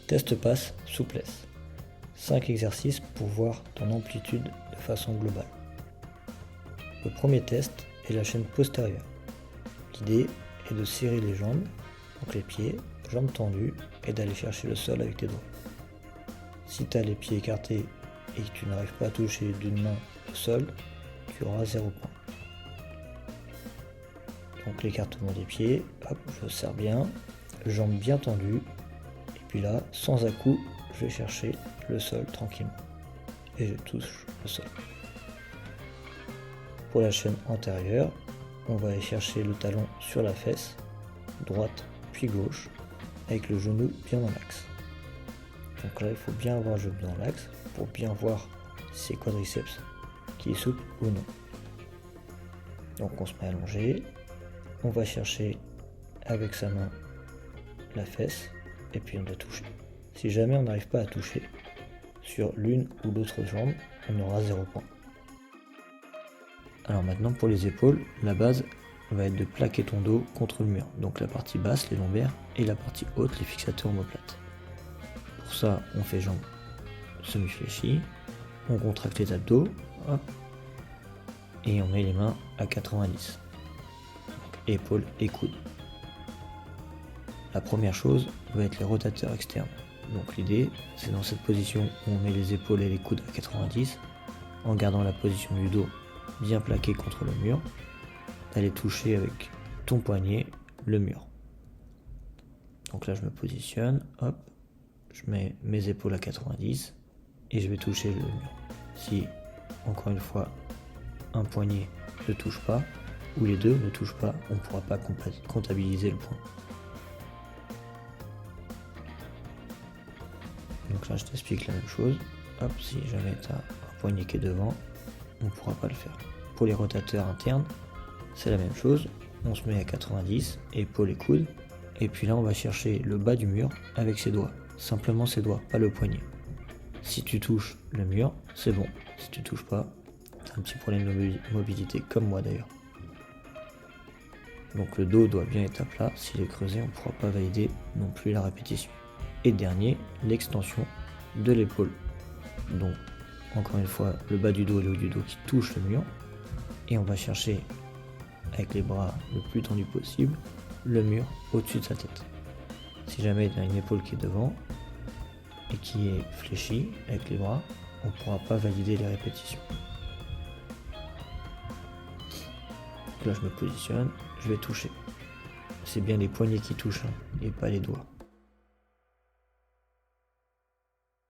Test passe souplesse. 5 exercices pour voir ton amplitude de façon globale. Le premier test est la chaîne postérieure. L'idée est de serrer les jambes, donc les pieds, jambes tendues, et d'aller chercher le sol avec tes doigts. Si tu as les pieds écartés et que tu n'arrives pas à toucher d'une main le sol, tu auras 0 point. Donc l'écartement des pieds, hop, je serre bien, jambes bien tendues, et puis là, sans à-coup, je vais chercher le sol tranquillement. Et je touche le sol. Pour la chaîne antérieure, on va aller chercher le talon sur la fesse, droite puis gauche, avec le genou bien dans l'axe. Donc là, il faut bien avoir le genou dans l'axe pour bien voir ses quadriceps qui est souple ou non. Donc on se met allongé, on va chercher avec sa main la fesse et puis on doit toucher. Si jamais on n'arrive pas à toucher sur l'une ou l'autre jambe, on aura 0 point. Alors maintenant pour les épaules, la base va être de plaquer ton dos contre le mur. Donc la partie basse, les lombaires, et la partie haute, les fixateurs omoplates. Pour ça, on fait jambes semi-fléchies, on contracte les abdos, hop, et on met les mains à 90. Donc, épaules et coudes. La première chose va être les rotateurs externes. Donc l'idée, c'est dans cette position où on met les épaules et les coudes à 90, en gardant la position du dos bien plaqué contre le mur, d'aller toucher avec ton poignet le mur. Donc là je me positionne, hop, je mets mes épaules à 90 et je vais toucher le mur. Si, encore une fois, un poignet ne touche pas, ou les deux ne touchent pas, on ne pourra pas comptabiliser le point. Donc là je t'explique la même chose, hop, si jamais tu as un poignet qui est devant, on ne pourra pas le faire. Pour les rotateurs internes, c'est la même chose, on se met à 90, épaules et coudes, et puis là on va chercher le bas du mur avec ses doigts, simplement ses doigts, pas le poignet. Si tu touches le mur, c'est bon, si tu touches pas, tu as un petit problème de mobilité, comme moi d'ailleurs. Donc le dos doit bien être à plat, s'il est creusé on ne pourra pas valider non plus la répétition. Et dernier, l'extension de l'épaule. Donc encore une fois, le bas du dos et le haut du dos qui touchent le mur, et on va chercher avec les bras le plus tendus possible le mur au-dessus de sa tête. Si jamais il y a une épaule qui est devant et qui est fléchie avec les bras, on ne pourra pas valider les répétitions. Donc là je me positionne, je vais toucher. C'est bien les poignets qui touchent et pas les doigts.